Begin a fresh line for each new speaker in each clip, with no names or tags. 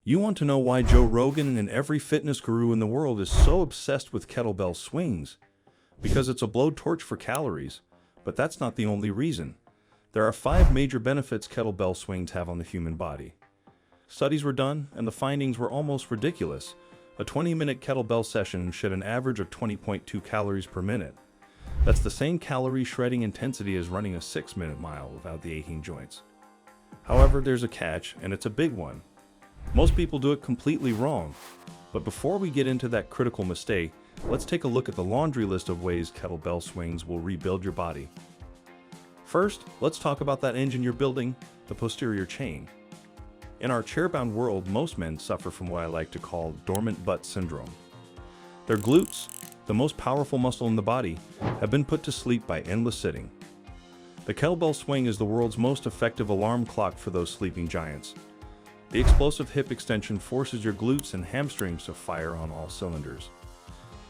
You want to know why Joe Rogan and every fitness guru in the world is so obsessed with kettlebell swings? Because it's a blowtorch for calories, but that's not the only reason. There are 5 major benefits kettlebell swings have on the human body. Studies were done, and the findings were almost ridiculous. A 20-minute kettlebell session should an average of 20.2 calories per minute. That's the same calorie shredding intensity as running a 6-minute mile without the aching joints. However, there's a catch, and it's a big one. Most people do it completely wrong. But before we get into that critical mistake, let's take a look at the laundry list of ways kettlebell swings will rebuild your body. First, let's talk about that engine you're building, the posterior chain. In our chair-bound world, most men suffer from what I like to call dormant butt syndrome. Their glutes, the most powerful muscle in the body, have been put to sleep by endless sitting. The kettlebell swing is the world's most effective alarm clock for those sleeping giants. The explosive hip extension forces your glutes and hamstrings to fire on all cylinders.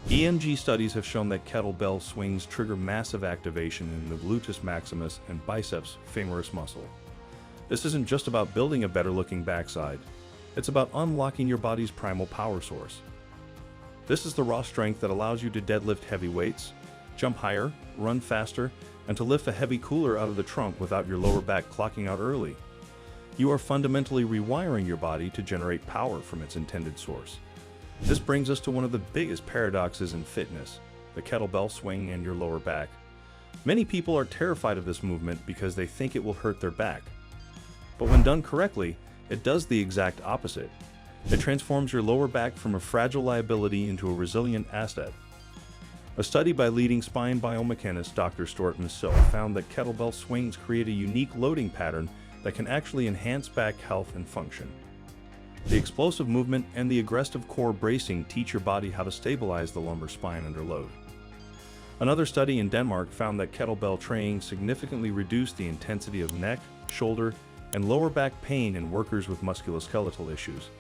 EMG studies have shown that kettlebell swings trigger massive activation in the gluteus maximus and biceps femoris muscle. This isn't just about building a better-looking backside. It's about unlocking your body's primal power source. This is the raw strength that allows you to deadlift heavy weights, jump higher, run faster, and to lift a heavy cooler out of the trunk without your lower back clocking out early. You are fundamentally rewiring your body to generate power from its intended source. This brings us to one of the biggest paradoxes in fitness, the kettlebell swing and your lower back. Many people are terrified of this movement because they think it will hurt their back. But when done correctly, it does the exact opposite. It transforms your lower back from a fragile liability into a resilient asset. A study by leading spine biomechanist Dr. Stuart Miseau found that kettlebell swings create a unique loading pattern that can actually enhance back health and function. The explosive movement and the aggressive core bracing teach your body how to stabilize the lumbar spine under load. Another study in Denmark found that kettlebell training significantly reduced the intensity of neck, shoulder, and lower back pain in workers with musculoskeletal issues.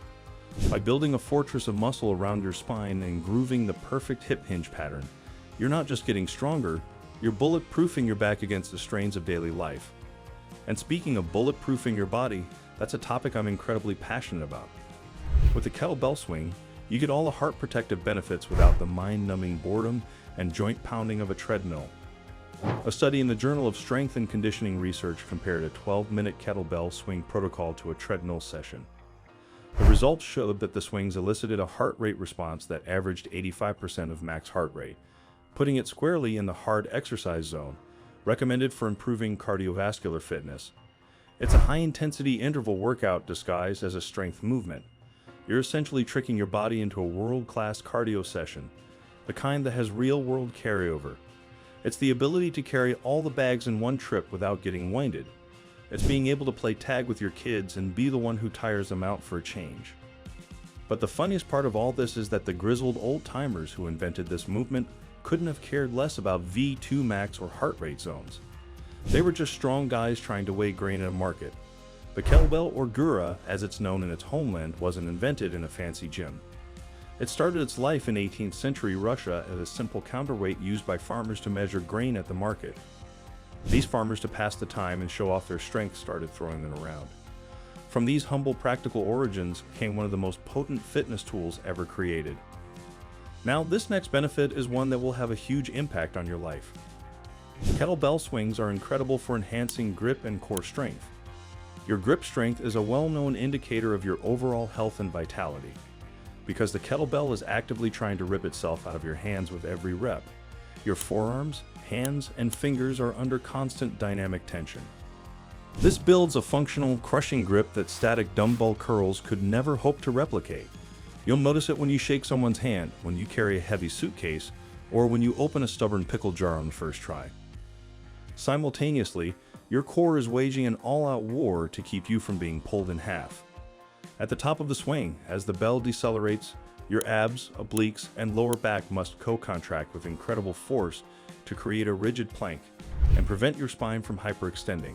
By building a fortress of muscle around your spine and grooving the perfect hip hinge pattern, you're not just getting stronger, you're bulletproofing your back against the strains of daily life. And speaking of bulletproofing your body, that's a topic I'm incredibly passionate about. With the kettlebell swing, you get all the heart protective benefits without the mind-numbing boredom and joint pounding of a treadmill. A study in the Journal of Strength and Conditioning Research compared a 12-minute kettlebell swing protocol to a treadmill session. The results showed that the swings elicited a heart rate response that averaged 85% of max heart rate, putting it squarely in the hard exercise zone, recommended for improving cardiovascular fitness. It's a high-intensity interval workout disguised as a strength movement. You're essentially tricking your body into a world-class cardio session, the kind that has real-world carryover. It's the ability to carry all the bags in one trip without getting winded. It's being able to play tag with your kids and be the one who tires them out for a change. But the funniest part of all this is that the grizzled old-timers who invented this movement couldn't have cared less about V2 max or heart rate zones. They were just strong guys trying to weigh grain in a market. The kettlebell, or gura, as it's known in its homeland, wasn't invented in a fancy gym. It started its life in 18th century Russia as a simple counterweight used by farmers to measure grain at the market. These farmers, to pass the time and show off their strength, started throwing them around. From these humble practical origins came one of the most potent fitness tools ever created. Now, this next benefit is one that will have a huge impact on your life. Kettlebell swings are incredible for enhancing grip and core strength. Your grip strength is a well-known indicator of your overall health and vitality, because the kettlebell is actively trying to rip itself out of your hands with every rep. Your forearms, hands, and fingers are under constant dynamic tension. This builds a functional, crushing grip that static dumbbell curls could never hope to replicate. You'll notice it when you shake someone's hand, when you carry a heavy suitcase, or when you open a stubborn pickle jar on the first try. Simultaneously, your core is waging an all-out war to keep you from being pulled in half. At the top of the swing, as the bell decelerates, your abs, obliques, and lower back must co-contract with incredible force to create a rigid plank and prevent your spine from hyperextending.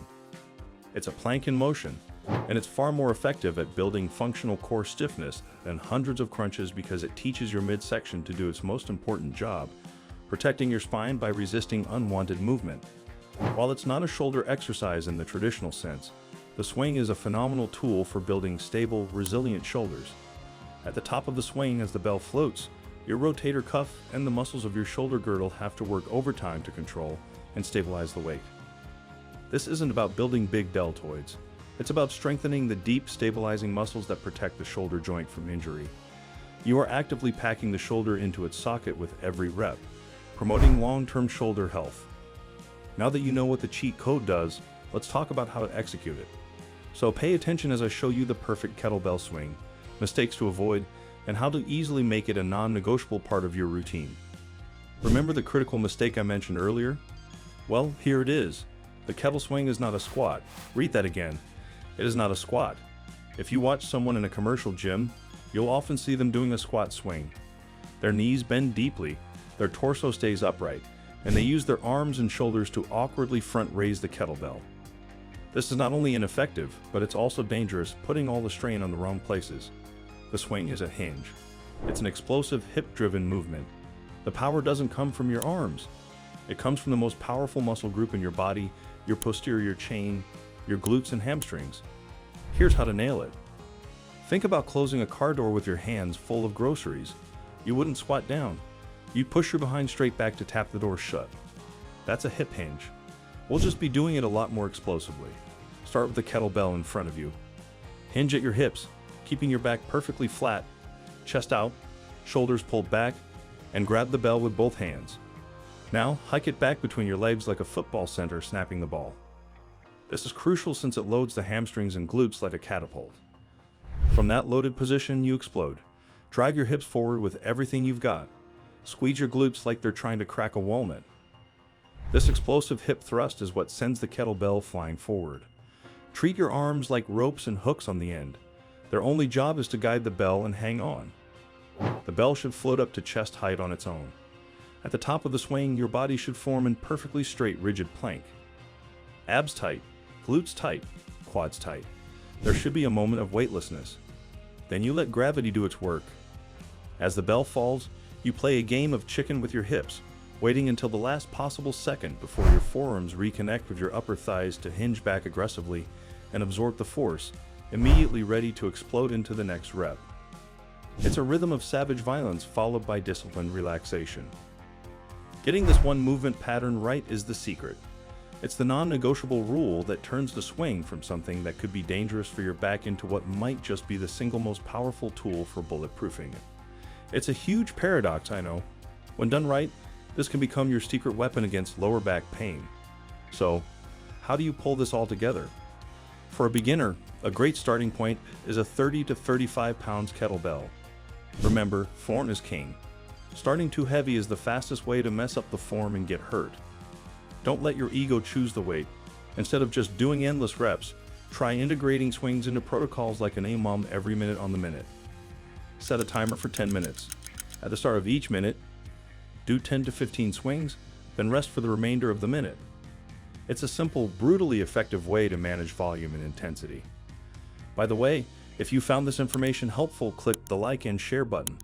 It's a plank in motion, and it's far more effective at building functional core stiffness than hundreds of crunches because it teaches your midsection to do its most important job, protecting your spine by resisting unwanted movement. While it's not a shoulder exercise in the traditional sense, The swing is a phenomenal tool for building stable, resilient shoulders. At the top of the swing, as the bell floats, your rotator cuff and the muscles of your shoulder girdle have to work overtime to control and stabilize the weight. This isn't about building big deltoids. It's about strengthening the deep, stabilizing muscles that protect the shoulder joint from injury. You are actively packing the shoulder into its socket with every rep, promoting long-term shoulder health. Now that you know what the cheat code does, let's talk about how to execute it. So pay attention as I show you the perfect kettlebell swing, mistakes to avoid, and how to easily make it a non-negotiable part of your routine. Remember the critical mistake I mentioned earlier? Well, here it is. The kettle swing is not a squat. Read that again. It is not a squat. If you watch someone in a commercial gym, you'll often see them doing a squat swing. Their knees bend deeply, their torso stays upright, and they use their arms and shoulders to awkwardly front raise the kettlebell. This is not only ineffective, but it's also dangerous, putting all the strain on the wrong places. The swing is a hinge. It's an explosive, hip-driven movement. The power doesn't come from your arms. It comes from the most powerful muscle group in your body, your posterior chain, your glutes and hamstrings. Here's how to nail it. Think about closing a car door with your hands full of groceries. You wouldn't squat down. You'd push your behind straight back to tap the door shut. That's a hip hinge. We'll just be doing it a lot more explosively. Start with the kettlebell in front of you. Hinge at your hips, keeping your back perfectly flat, chest out, shoulders pulled back, and grab the bell with both hands. Now, hike it back between your legs like a football center snapping the ball. This is crucial since it loads the hamstrings and glutes like a catapult. From that loaded position, you explode. Drive your hips forward with everything you've got. Squeeze your glutes like they're trying to crack a walnut. This explosive hip thrust is what sends the kettlebell flying forward. Treat your arms like ropes and hooks on the end. Their only job is to guide the bell and hang on. The bell should float up to chest height on its own. At the top of the swing, your body should form in perfectly straight, rigid plank. Abs tight, glutes tight, quads tight. There should be a moment of weightlessness. Then you let gravity do its work. As the bell falls, you play a game of chicken with your hips, waiting until the last possible second before your forearms reconnect with your upper thighs to hinge back aggressively and absorb the force, immediately ready to explode into the next rep. It's a rhythm of savage violence followed by disciplined relaxation. Getting this one movement pattern right is the secret. It's the non-negotiable rule that turns the swing from something that could be dangerous for your back into what might just be the single most powerful tool for bulletproofing it. It's a huge paradox, I know. When done right, this can become your secret weapon against lower back pain. So, how do you pull this all together? For a beginner, a great starting point is a 30 to 35 pounds kettlebell. Remember, form is king. Starting too heavy is the fastest way to mess up the form and get hurt. Don't let your ego choose the weight. Instead of just doing endless reps, try integrating swings into protocols like an AMOM every minute on the minute. Set a timer for 10 minutes. At the start of each minute, do 10 to 15 swings, then rest for the remainder of the minute. It's a simple, brutally effective way to manage volume and intensity. By the way, if you found this information helpful, click the like and share button.